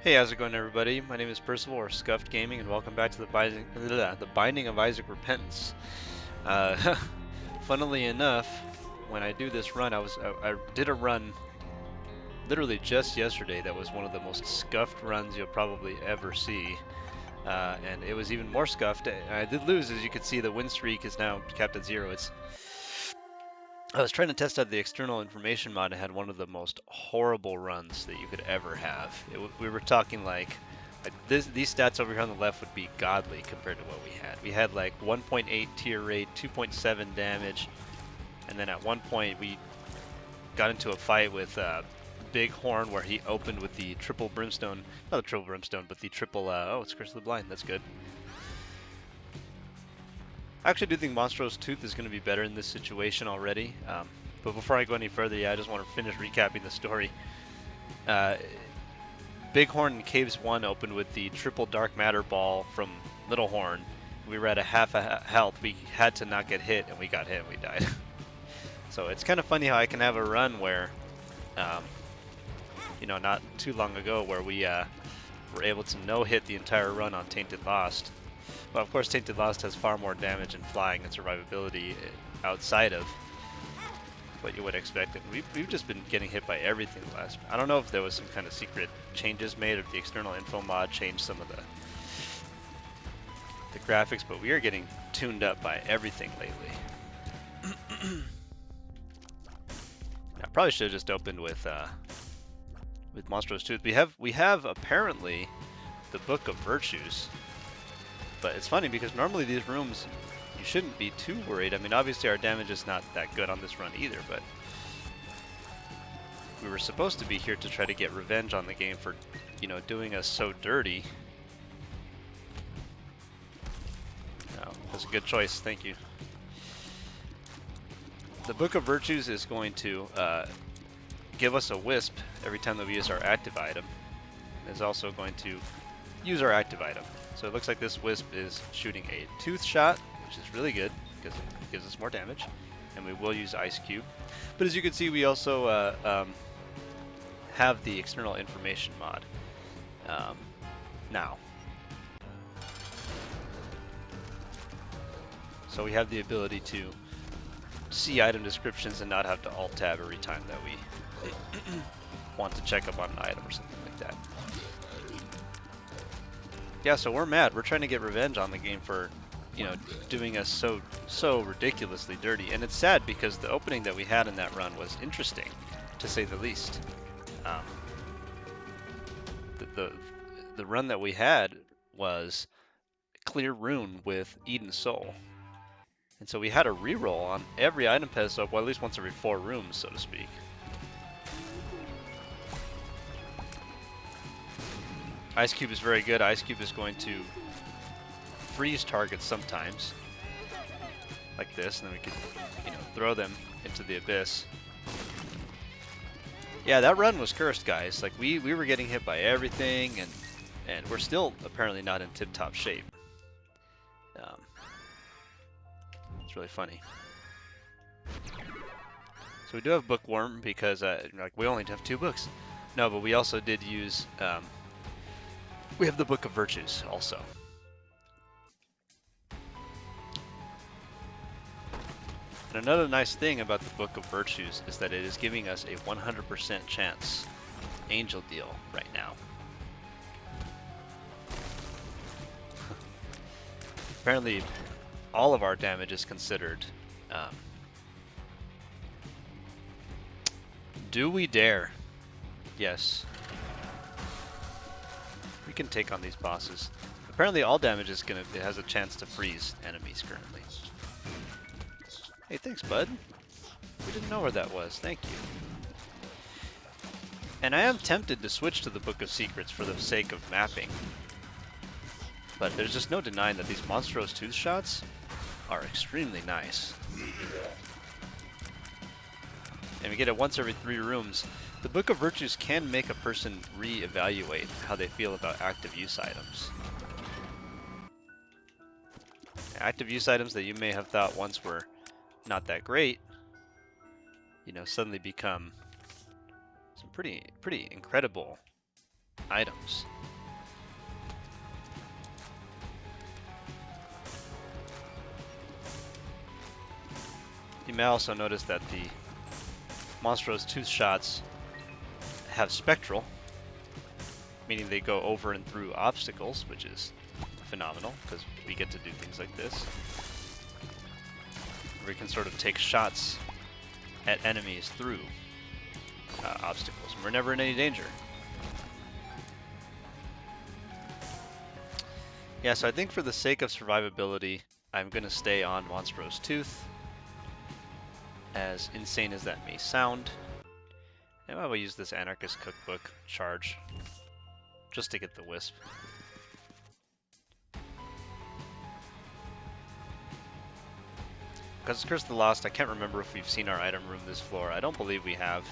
Hey, how's it going, everybody? My name is Percival, or Scuffed Gaming, and welcome back to the Binding of Isaac Repentance. Uh, funnily enough, when I do this run, I did a run literally just yesterday that was one of the most scuffed runs you'll probably ever see, and it was even more scuffed. I did lose, as you can see. The win streak is now capped at 0. I was trying to test out the external information mod and had one of the most horrible runs that you could ever have. We were talking like these stats over here on the left would be godly compared to what we had. We had like 1.8 tier rate, 2.7 damage, and then at one point we got into a fight with Big Horn where he opened with the triple brimstone, not the triple brimstone, but the triple, oh, it's Curse of the Blind, that's good. I actually do think Monstro's Tooth is going to be better in this situation already. But before I go any further, yeah, I just want to finish recapping the story. Bighorn in Caves 1 opened with the triple Dark Matter ball from Little Horn. We were at a half a health. We had to not get hit, and we got hit and we died. So it's kind of funny how I can have a run where, not too long ago, where we were able to no-hit the entire run on Tainted Lost. Well, of course, Tainted Lost has far more damage and flying and survivability outside of what you would expect. And we've just been getting hit by everything last. I don't know if there was some kind of secret changes made, or if the external info mod changed some of the graphics, but we are getting tuned up by everything lately. I probably should have just opened with Monstro's Tooth. We have apparently the Book of Virtues. But it's funny because normally these rooms, you shouldn't be too worried. I mean, obviously our damage is not that good on this run either, but we were supposed to be here to try to get revenge on the game for, doing us so dirty. No, that's a good choice. Thank you. The Book of Virtues is going to give us a wisp every time that we use our active item. It's also going to use our active item. So it looks like this wisp is shooting a tooth shot, which is really good because it gives us more damage, and we will use Ice Cube. But as you can see, we also have the external information mod now. So we have the ability to see item descriptions and not have to alt-tab every time that we want to check up on an item or something like that. Yeah, so we're mad. We're trying to get revenge on the game for, doing us so ridiculously dirty. And it's sad because the opening that we had in that run was interesting, to say the least. The run that we had was Clear Rune with Eden Soul. And so we had a reroll on every item pedestal, well, at least once every 4 rooms, so to speak. Ice Cube is very good. Ice Cube is going to freeze targets sometimes, like this, and then we can, throw them into the abyss. Yeah, that run was cursed, guys. Like, we were getting hit by everything, and we're still apparently not in tip-top shape. It's really funny. So we do have Bookworm because, we only have 2 books. No, but we also did use... we have the Book of Virtues also. And another nice thing about the Book of Virtues is that it is giving us a 100% chance angel deal right now. Apparently, all of our damage is considered. Do we dare? Yes. We can take on these bosses. Apparently all damage is it has a chance to freeze enemies currently. Hey, thanks, bud. We didn't know where that was. Thank you. And I am tempted to switch to the Book of Secrets for the sake of mapping. But there's just no denying that these Monstro's Tooth shots are extremely nice. And we get it once every 3 rooms. The Book of Virtues can make a person re-evaluate how they feel about active use items. Active use items that you may have thought once were not that great, suddenly become some pretty incredible items. You may also notice that the Monstro's tooth shots have spectral, meaning they go over and through obstacles, which is phenomenal, because we get to do things like this. We can sort of take shots at enemies through obstacles, and we're never in any danger. Yeah, so I think for the sake of survivability, I'm going to stay on Monstro's Tooth, as insane as that may sound. And I will use this Anarchist Cookbook charge, just to get the Wisp. Because Curse of the Lost, I can't remember if we've seen our item room this floor. I don't believe we have.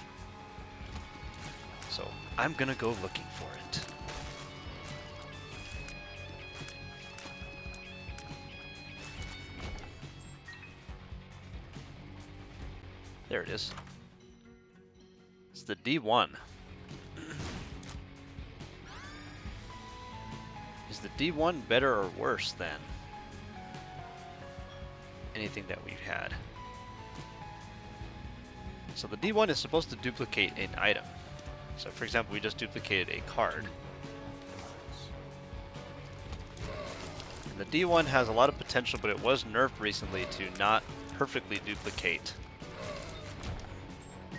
So I'm gonna go looking for it. There it is. It's the D1. Is the D1 better or worse than anything that we've had? So the D1 is supposed to duplicate an item. So for example, we just duplicated a card. And the D1 has a lot of potential, but it was nerfed recently to not perfectly duplicate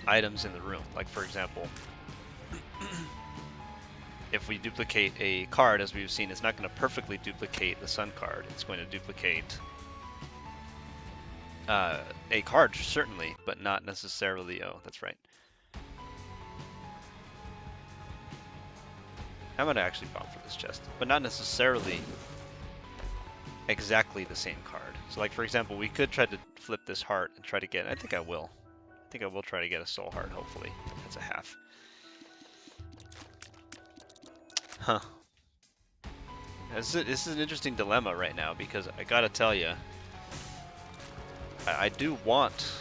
items in the room. Like for example, if we duplicate a card, as we've seen, it's not going to perfectly duplicate the Sun card. It's going to duplicate a card, certainly, but not necessarily... Oh, that's right. I'm going to actually bomb for this chest, but not necessarily exactly the same card. So like, for example, we could try to flip this heart and try to get... I think I will. I think I will try to get a soul heart, hopefully. That's a half. Huh. This is an interesting dilemma right now, because I gotta tell you, I do want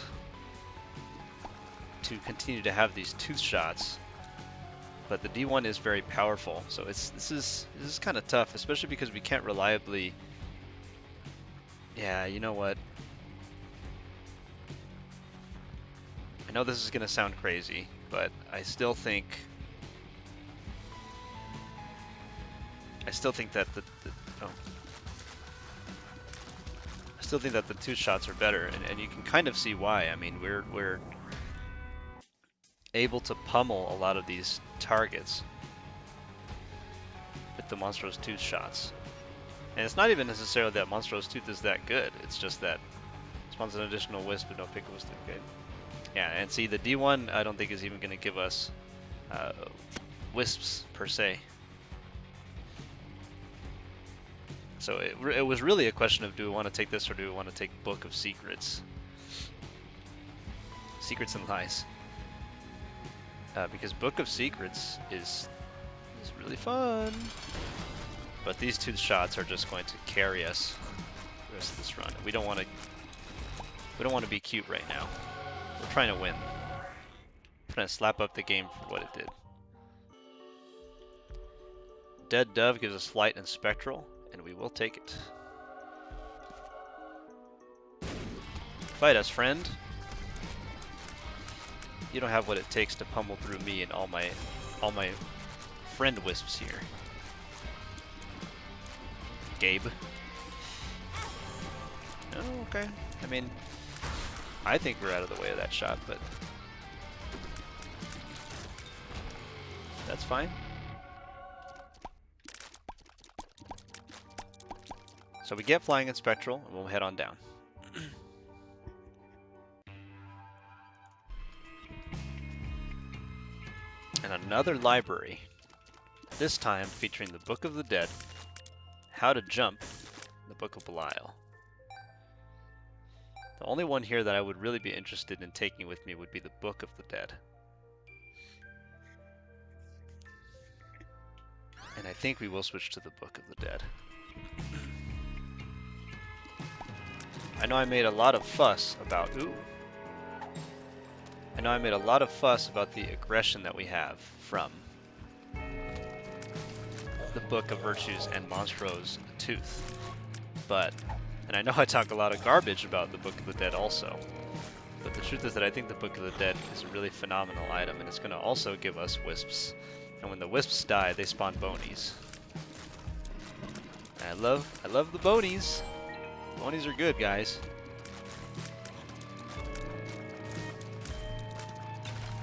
to continue to have these tooth shots, but the D1 is very powerful, so this is kind of tough, especially because we can't reliably... Yeah, you know what? I know this is gonna sound crazy, but I still think that I still think that the tooth shots are better, and you can kind of see why. I mean, we're able to pummel a lot of these targets with the Monstro's tooth shots. And it's not even necessarily that Monstro's tooth is that good, it's just that it spawns an additional wisp but no pick a wisp. Okay. Yeah, and see, the D1 I don't think is even going to give us wisps per se. So it was really a question of, do we want to take this or do we want to take Book of Secrets? Secrets and Lies. Because Book of Secrets is really fun. But these two shots are just going to carry us the rest of this run. We don't want to be cute right now. We're trying to win. We're trying to slap up the game for what it did. Dead Dove gives us Flight and Spectral, and we will take it. Fight us, friend. You don't have what it takes to pummel through me and all my friend wisps here. Gabe. Oh, okay. I mean, I think we're out of the way of that shot, but that's fine. So we get Flying and Spectral, and we'll head on down. And another library, this time featuring the Book of the Dead, How to Jump, the Book of Belial. The only one here that I would really be interested in taking with me would be the Book of the Dead. And I think we will switch to the Book of the Dead. I know I made a lot of fuss about... Ooh. I know I made a lot of fuss about the aggression that we have from the Book of Virtues and Monstro's Tooth. But, and I know I talk a lot of garbage about the Book of the Dead also, but the truth is that I think the Book of the Dead is a really phenomenal item, and it's going to also give us wisps. And when the wisps die, they spawn bonies. And I love the bonies. Bonies are good, guys.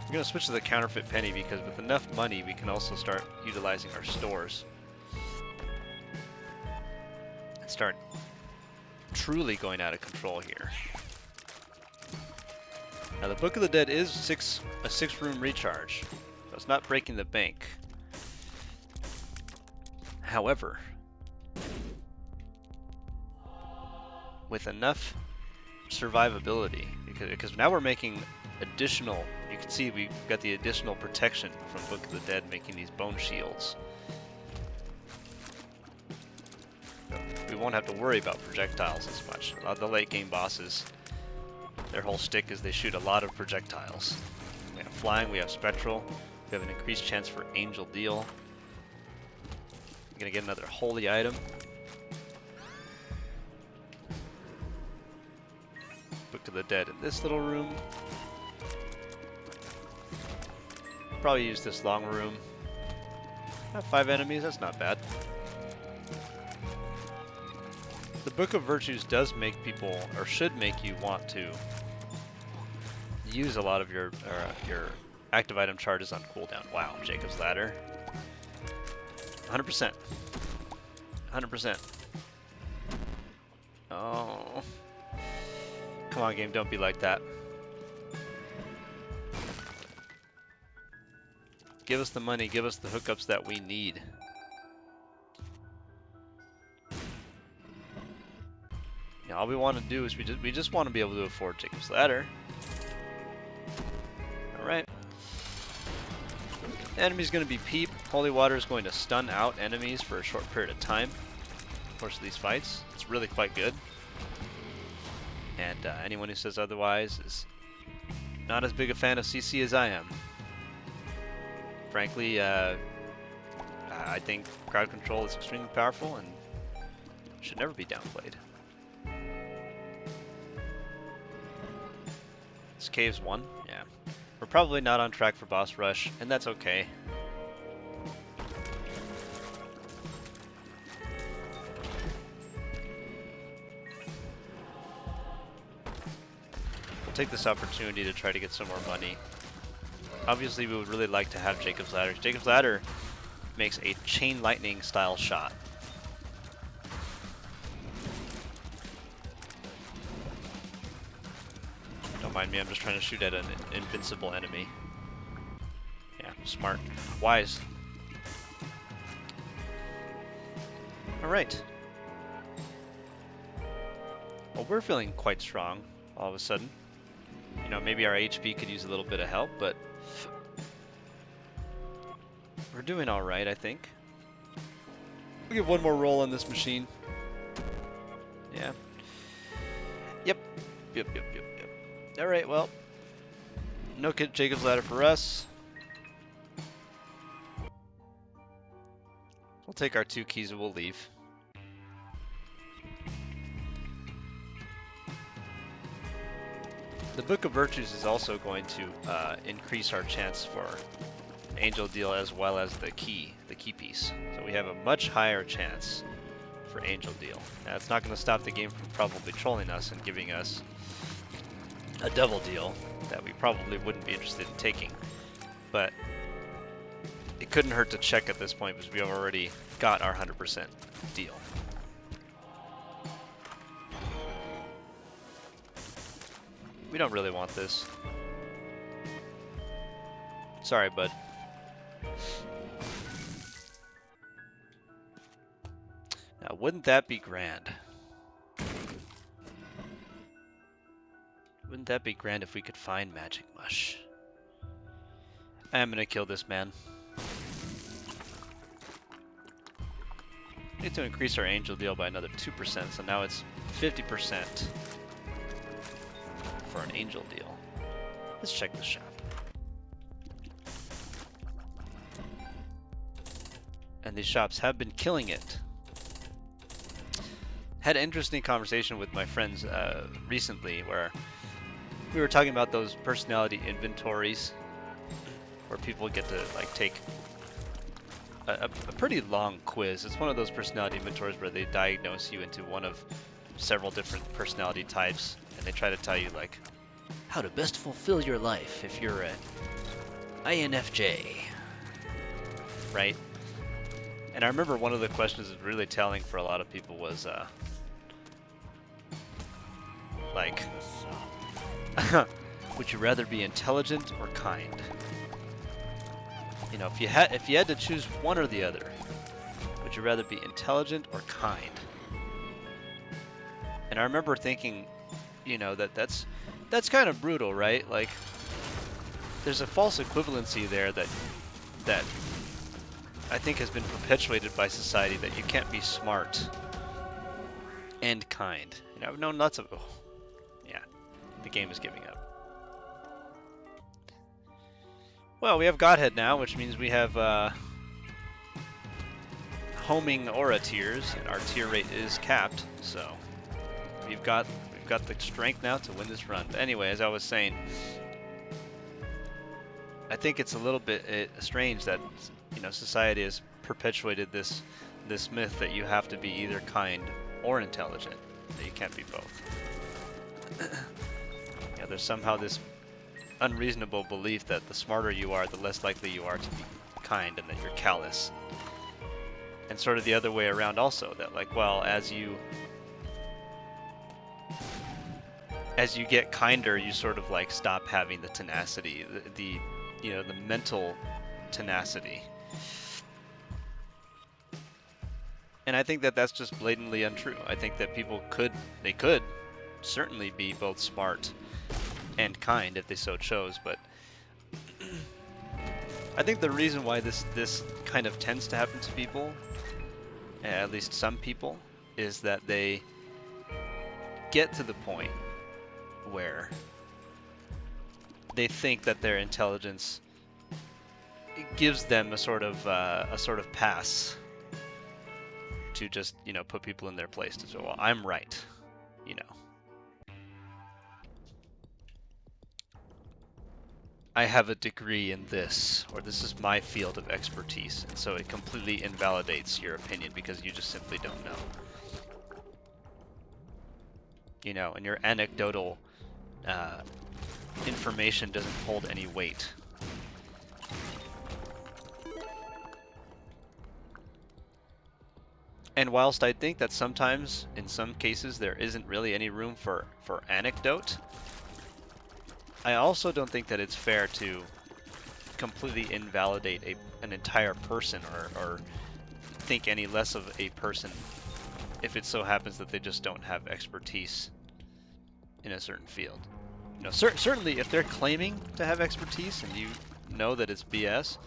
We're going to switch to the counterfeit penny because with enough money, we can also start utilizing our stores. And start truly going out of control here. Now the Book of the Dead is a 6-room recharge, so it's not breaking the bank. However, with enough survivability, because now we're making additional, you can see we've got the additional protection from Book of the Dead making these bone shields. So we won't have to worry about projectiles as much. A lot of the late game bosses, their whole shtick is they shoot a lot of projectiles. We have flying, we have spectral, we have an increased chance for angel deal. We're gonna get another holy item. Book of the Dead in this little room. Probably use this long room. Have 5 enemies, that's not bad. The Book of Virtues does make people, or should make you want to use a lot of your active item charges on cooldown. Wow, Jacob's Ladder. 100%. 100%. Oh. Come on, game, don't be like that. Give us the money, give us the hookups that we need. Yeah, all we want to do is we just want to be able to afford Jacob's Ladder. Alright. Enemy's going to be Peep. Holy Water is going to stun out enemies for a short period of time. Of course, these fights, it's really quite good. And anyone who says otherwise is not as big a fan of CC as I am. Frankly, I think crowd control is extremely powerful and should never be downplayed. This cave's 1, yeah. We're probably not on track for boss rush, and that's okay. We'll take this opportunity to try to get some more money. Obviously, we would really like to have Jacob's Ladder. Jacob's Ladder makes a chain lightning style shot. Don't mind me, I'm just trying to shoot at an invincible enemy. Yeah, smart. Wise. Alright. Well, we're feeling quite strong all of a sudden. You know, maybe our HP could use a little bit of help, but we're doing alright, I think. We'll give one more roll on this machine. Yeah. Yep. Alright, well. No Jacob's Ladder for us. We'll take our 2 keys and we'll leave. The Book of Virtues is also going to increase our chance for Angel Deal as well as the key piece. So we have a much higher chance for Angel Deal. Now it's not going to stop the game from probably trolling us and giving us a double deal that we probably wouldn't be interested in taking. But it couldn't hurt to check at this point because we have already got our 100% deal. We don't really want this. Sorry, bud. Now, wouldn't that be grand? Wouldn't that be grand if we could find Magic Mush? I am gonna kill this man. We need to increase our Angel Deal by another 2%, so now it's 50% for an Angel Deal. Let's check the shop. and these shops have been killing it. Had an interesting conversation with my friends recently where we were talking about those personality inventories where people get to like take a pretty long quiz. It's one of those personality inventories where they diagnose you into one of several different personality types, and they try to tell you like how to best fulfill your life if you're an INFJ, right? And I remember one of the questions that was really telling for a lot of people was like, would you rather be intelligent or kind? You know, if you had to choose one or the other, would you rather be intelligent or kind? And I remember thinking, you know, that's kind of brutal, right? Like, there's a false equivalency there that I think has been perpetuated by society, that you can't be smart and kind. You know, I've known lots of... Oh, yeah, the game is giving up. Well, we have Godhead now, which means we have homing aura tiers, and our tier rate is capped, so we've got the strength now to win this run. But anyway, as I was saying, I think it's a little bit strange that, you know, society has perpetuated this myth that you have to be either kind or intelligent, that you can't be both. Yeah, there's somehow this unreasonable belief that the smarter you are, the less likely you are to be kind, and that you're callous. And sort of the other way around also, that like, well, as you get kinder, you sort of like stop having the tenacity, the you know, the mental tenacity. And I think that that's just blatantly untrue. I think that people could certainly be both smart and kind if they so chose, but I think the reason why this kind of tends to happen to people, at least some people, is that they get to the point where they think that their intelligence gives them a sort of pass to just, you know, put people in their place to say, well, I'm right, you know. I have a degree in this, or this is my field of expertise, and so it completely invalidates your opinion because you just simply don't know. You know, and your anecdotal information doesn't hold any weight. And whilst I think that sometimes, in some cases, there isn't really any room for anecdote, I also don't think that it's fair to completely invalidate an entire person or think any less of a person if it so happens that they just don't have expertise in a certain field. You know, certainly if they're claiming to have expertise and you know that it's BS,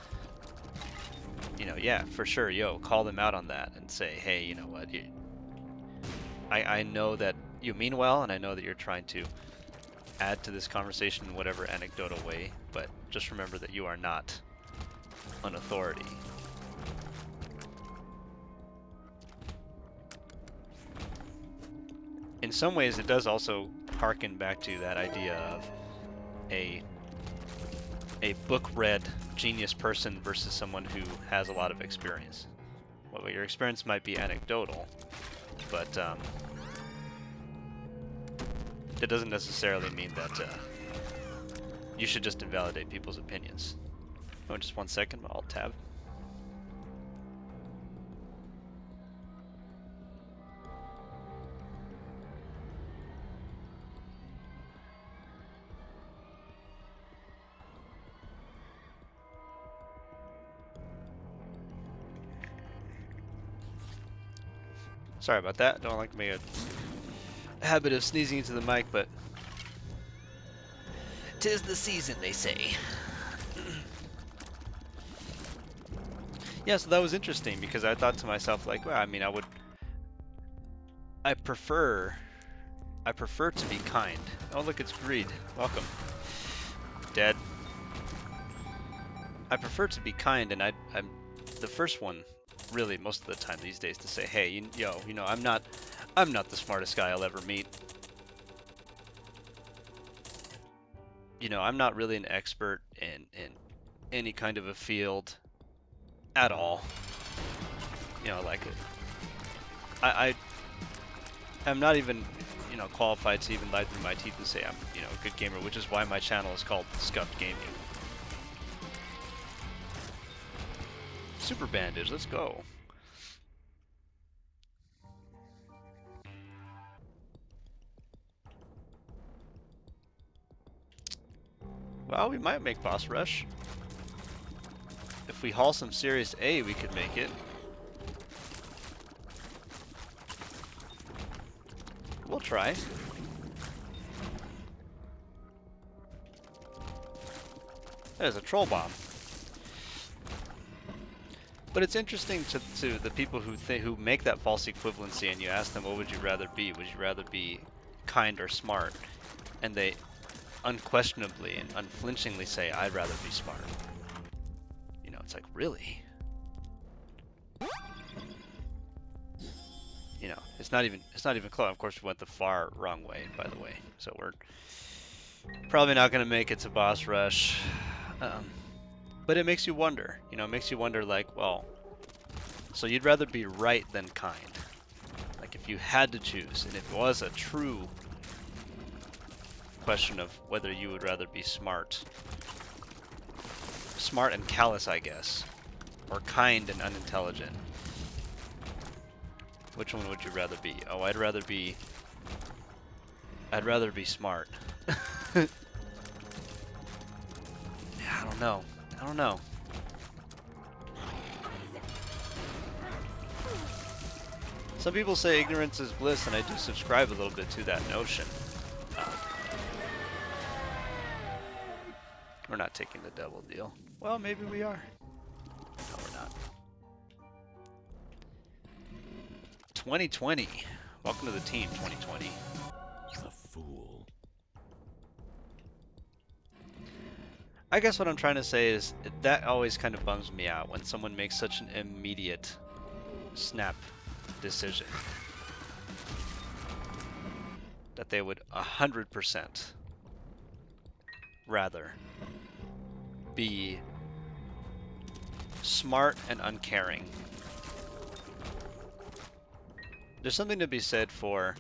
you know, yeah, for sure, call them out on that and say, hey, you know what, I know that you mean well, and I know that you're trying to add to this conversation in whatever anecdotal way, but just remember that you are not an authority. In some ways, it does also harken back to that idea of a book-read genius person versus someone who has a lot of experience. Well, your experience might be anecdotal, but that doesn't necessarily mean that you should just invalidate people's opinions. Oh, just 1 second, I'll tab. Sorry about that. Don't like to make a habit of sneezing into the mic, but 'tis the season, they say. Yeah, so that was interesting because I thought to myself, like, well, I mean, I prefer to be kind. Oh, look, it's Greed. Welcome. Dead. I prefer to be kind, and I'm the first one really most of the time these days to say, hey, you know, I'm not the smartest guy I'll ever meet. You know, I'm not really an expert in any kind of a field at all. You know, like I'm not even, you know, qualified to even lie through my teeth and say I'm, you know, a good gamer, which is why my channel is called Scuffed Gaming. Super bandage, let's go. Well, we might make boss rush. If we haul some serious A, we could make it. We'll try. There's a troll bomb. But it's interesting to the people who make that false equivalency, and you ask them, what would you rather be? Would you rather be kind or smart? And they unquestionably and unflinchingly say, I'd rather be smart. You know, it's like, really? You know, it's not even close. Of course, we went the far wrong way, by the way. So we're probably not going to make it to boss rush. But it makes you wonder. You know, it makes you wonder, like, well, so you'd rather be right than kind. Like, if you had to choose, and if it was a true question of whether you would rather be smart and callous, I guess, or kind and unintelligent, which one would you rather be? Oh, I'd rather be smart. Yeah, I don't know. Some people say ignorance is bliss, and I do subscribe a little bit to that notion. We're not taking the double deal. Well, maybe we are. No, we're not. 2020. Welcome to the team, 2020. A fool. I guess what I'm trying to say is that always kind of bums me out when someone makes such an immediate snap decision that they would 100% rather be smart and uncaring. There's something to be said for,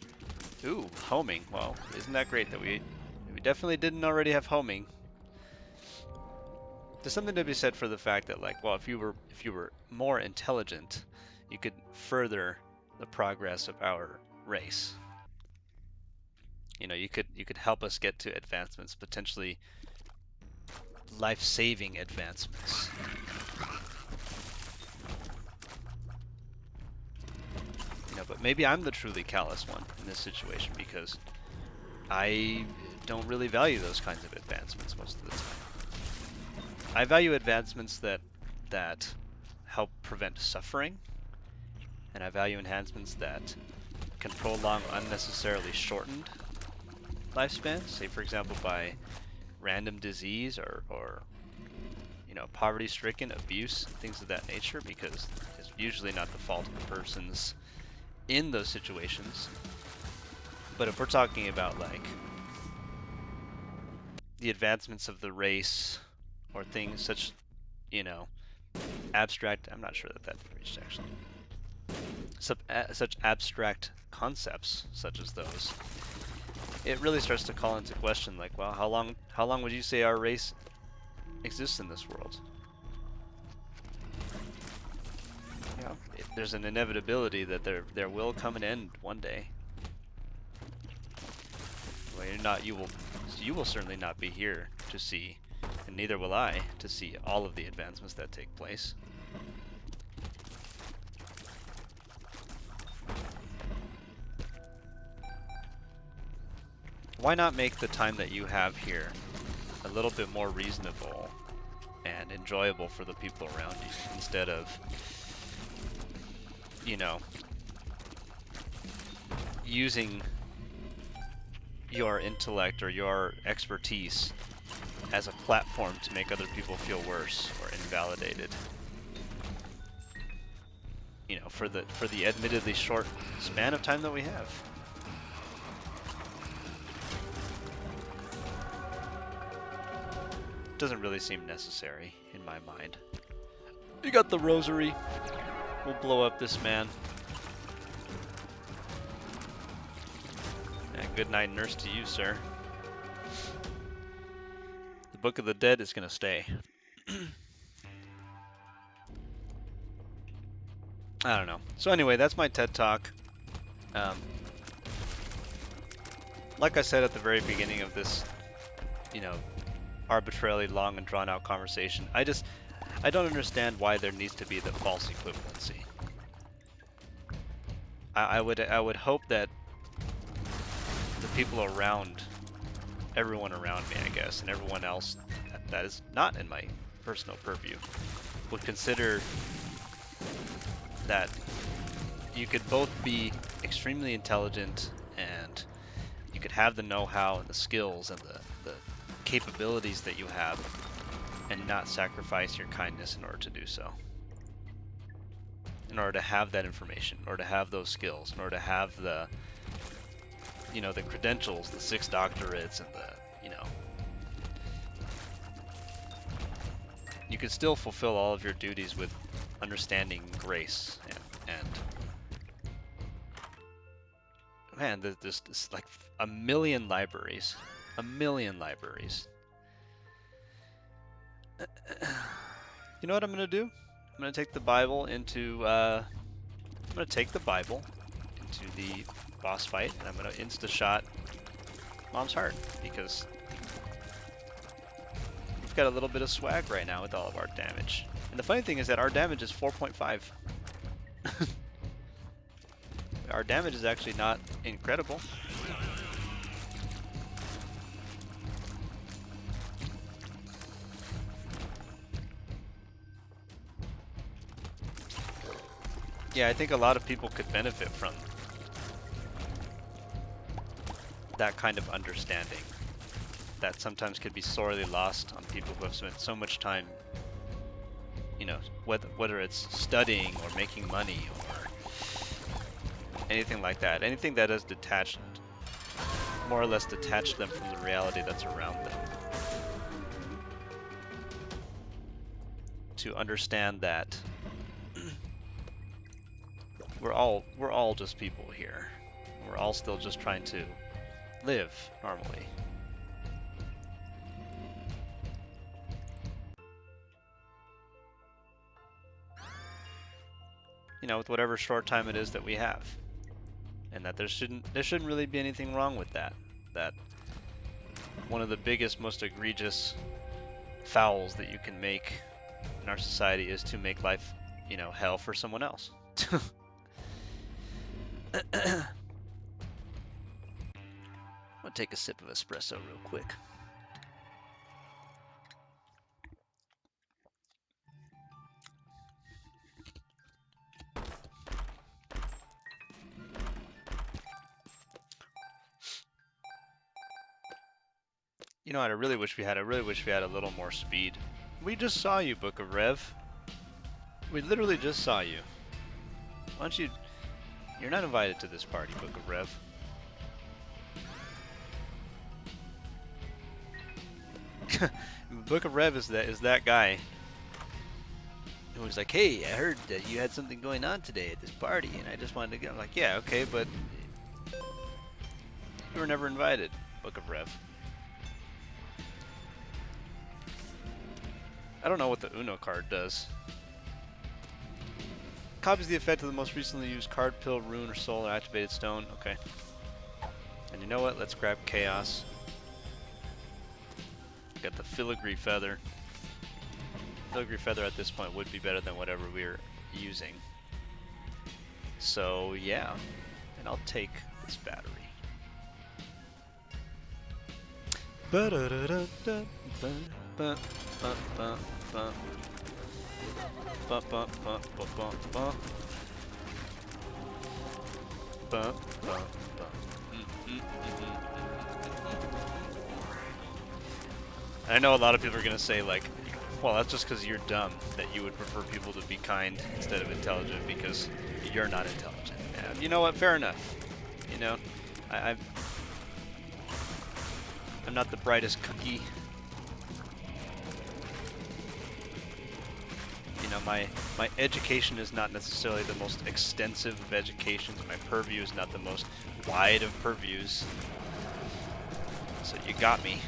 ooh, homing. Well, isn't that great that we definitely didn't already have homing. There's something to be said for the fact that, like, well, if you were more intelligent, you could further the progress of our race. You know, you could help us get to advancements, potentially life-saving advancements. You know, but maybe I'm the truly callous one in this situation because I don't really value those kinds of advancements most of the time. I value advancements that help prevent suffering, and I value enhancements that can prolong unnecessarily shortened lifespans, say for example by random disease or you know, poverty-stricken, abuse, things of that nature, because it's usually not the fault of the persons in those situations. But if we're talking about, like, the advancements of the race or things such, you know, abstract, I'm not sure that reached actually, such abstract concepts such as those, it really starts to call into question, like, well, how long would you say our race exists in this world? You know, there's an inevitability that there will come an end one day. Well, you will certainly not be here to see, and neither will I, to see all of the advancements that take place. Why not make the time that you have here a little bit more reasonable and enjoyable for the people around you, instead of, you know, using your intellect or your expertise as a platform to make other people feel worse or invalidated. for the admittedly short span of time that we have. Doesn't really seem necessary in my mind. You got the rosary. We'll blow up this man. And good night, nurse, to you, sir. The Book of the Dead is gonna stay. I don't know. So anyway, that's my TED Talk. Like I said at the very beginning of this, you know, arbitrarily long and drawn out conversation, I don't understand why there needs to be the false equivalency. I would hope that the people around, everyone around me, I guess, and everyone else that is not in my personal purview, would consider that you could both be extremely intelligent and you could have the know-how and the skills and the capabilities that you have and not sacrifice your kindness in order to do so. In order to have that information, in order to have those skills, in order to have the, you know, the credentials, the 6 doctorates and the, you know, you could still fulfill all of your duties with understanding, grace, and man, there's like a million libraries. You know what I'm gonna do? I'm gonna take the Bible into the boss fight, and I'm gonna insta-shot Mom's heart because we've got a little bit of swag right now with all of our damage. And the funny thing is that our damage is 4.5. Our damage is actually not incredible. Yeah, I think a lot of people could benefit from that kind of understanding that sometimes could be sorely lost on people who have spent so much time, you know, whether it's studying or making money or anything like that. Anything that has detached, more or less detached them from the reality that's around them. To understand that we're all just people here. We're all still just trying to live normally. You know, with whatever short time it is that we have. And that there shouldn't really be anything wrong with that. That one of the biggest, most egregious fouls that you can make in our society is to make life, you know, hell for someone else. I'm gonna take a sip of espresso real quick. You know what I really wish we had? I really wish we had a little more speed. We just saw you, Book of Rev. We literally just saw you. Why don't you... You're not invited to this party, Book of Rev. Book of Rev is that guy who was like, hey, I heard that you had something going on today at this party, and I just wanted to go. I'm like, yeah, okay, but you were never invited, Book of Rev. I don't know what the Uno card does. Copies the effect of the most recently used card, pill, rune, or soul, or activated stone. Okay. And you know what? Let's grab Chaos. Got the Filigree Feather. Filigree Feather at this point would be better than whatever we're using. So, yeah. And I'll take this battery. I know a lot of people are gonna say like, Well, that's just because you're dumb, that you would prefer people to be kind instead of intelligent because you're not intelligent. And you know what? Fair enough. You know, I, I'm I'm not the brightest cookie. You know, my education is not necessarily the most extensive of educations. My purview is not the most wide of purviews. So you got me.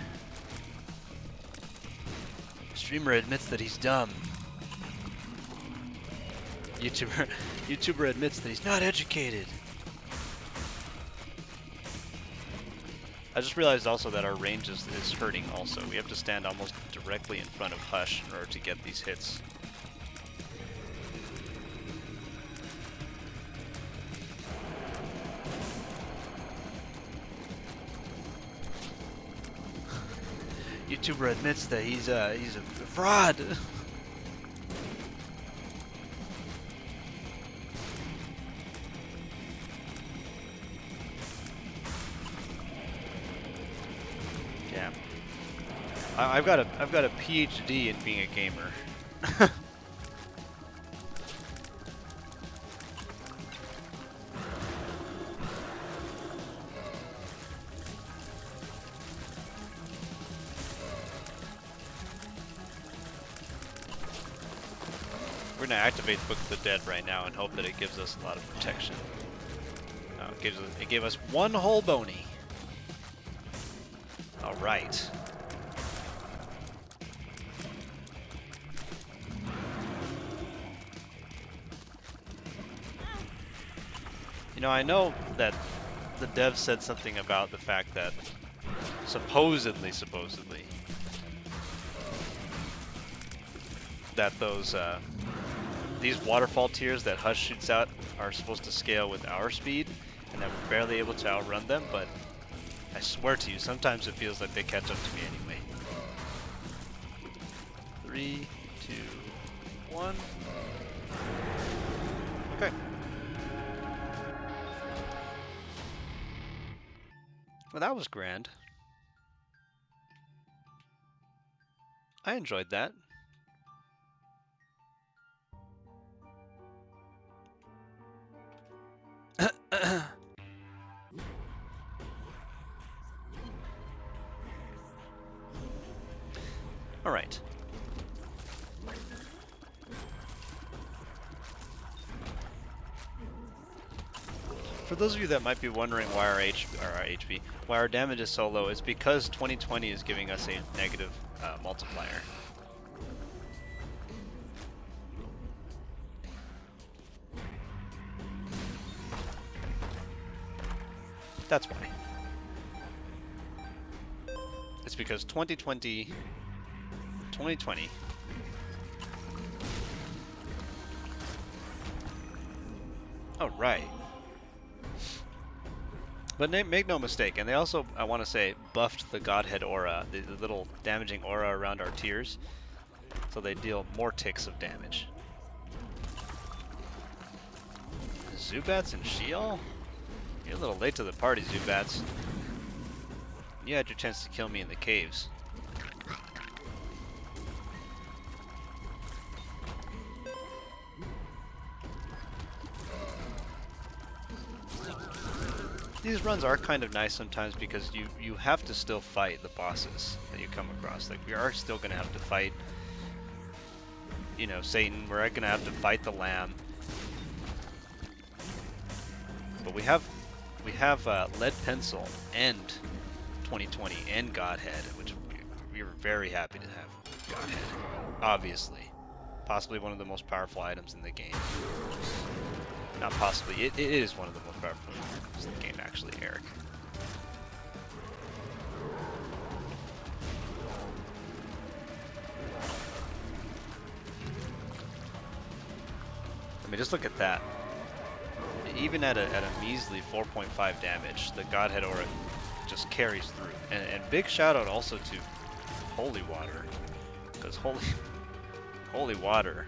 Streamer admits that he's dumb. YouTuber admits that he's not educated. I just realized also that our range is hurting also. We have to stand almost directly in front of Hush in order to get these hits. YouTuber admits that he's a fraud. Yeah, I've got a PhD in being a gamer. We're gonna activate Book of the Dead right now and hope that it gives us a lot of protection. It gave us one whole bony. All right. You know, I know that the dev said something about the fact that supposedly, that those these waterfall tiers that Hush shoots out are supposed to scale with our speed, and that we're barely able to outrun them, but I swear to you, sometimes it feels like they catch up to me anyway. 3, 2, 1. Okay. Well, that was grand. I enjoyed that. All right. For those of you that might be wondering why why our damage is so low, it's because 2020 is giving us a negative multiplier. That's why. It's because 2020. Oh, right. But make no mistake, and they also, I want to say, buffed the Godhead aura, the little damaging aura around our tiers, so they deal more ticks of damage. Zubats and Sheol? You're a little late to the party, Zubats. You had your chance to kill me in the caves. These runs are kind of nice sometimes because you have to still fight the bosses that you come across. Like, we are still going to have to fight, you know, Satan. We're going to have to fight the Lamb. But we have Lead Pencil and 2020 and Godhead, which we were very happy to have Godhead. Obviously. Possibly one of the most powerful items in the game. Not possibly, it is one of the most powerful items in the game, actually, Eric. I mean, just look at that. Even at a measly 4.5 damage, the Godhead aura just carries through. And big shout out also to Holy Water, because Holy Water,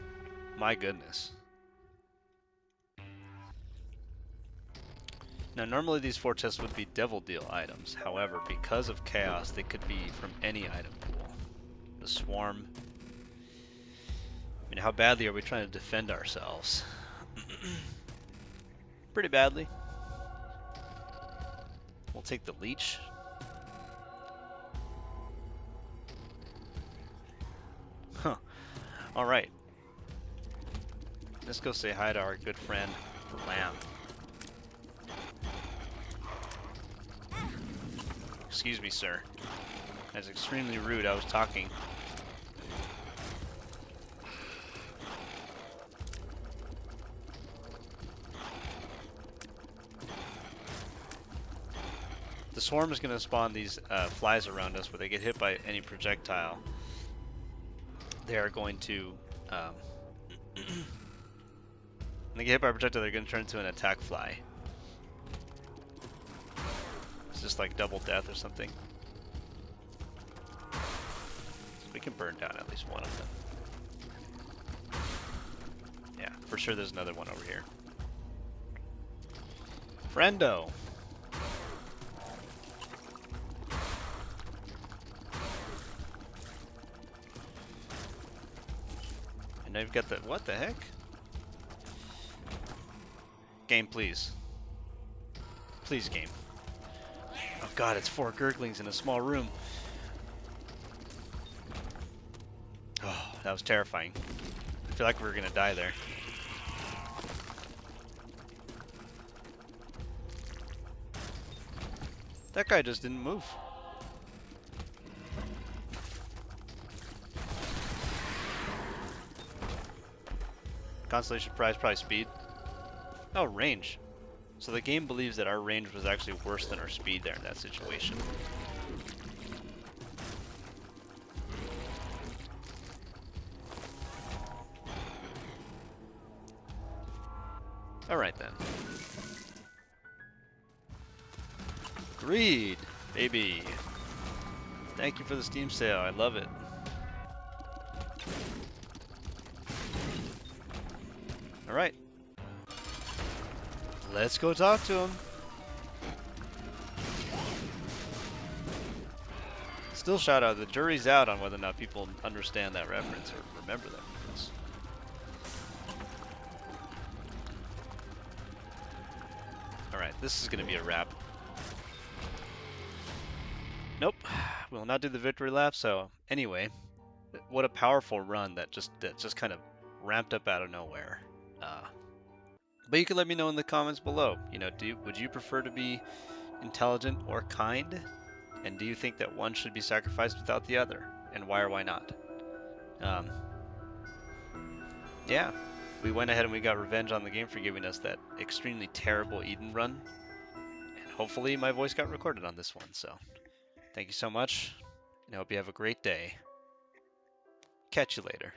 my goodness. Now, normally these 4 chests would be Devil Deal items. However, because of Chaos, they could be from any item pool. The Swarm, I mean, how badly are we trying to defend ourselves? Pretty badly. We'll take the leech. Huh. Alright. Let's go say hi to our good friend, Lamb. Excuse me, sir. That's extremely rude. I was talking. The swarm is going to spawn these flies around us where they get hit by any projectile. They are going to... when they get hit by a projectile, they're going to turn into an attack fly. It's just like double death or something. So we can burn down at least one of them. Yeah, for sure there's another one over here. Friendo! And now you've got the... What the heck? Game, please. Please, game. Oh god, it's 4 gurglings in a small room. Oh, that was terrifying. I feel like we were gonna die there. That guy just didn't move. Constellation prize, probably speed. Oh, range. So the game believes that our range was actually worse than our speed there in that situation. Alright then. Greed, baby. Thank you for the Steam sale, I love it. Alright. Let's go talk to him. Still shout out, the jury's out on whether or not people understand that reference or remember that reference. Alright, this is gonna be a wrap. Nope, we'll not do the victory lap, so anyway, what a powerful run that just kind of ramped up out of nowhere. But you can let me know in the comments below, you know, would you prefer to be intelligent or kind? And do you think that one should be sacrificed without the other? And why or why not? Yeah, we went ahead and we got revenge on the game for giving us that extremely terrible Eden run. And hopefully my voice got recorded on this one, so thank you so much, and I hope you have a great day. Catch you later.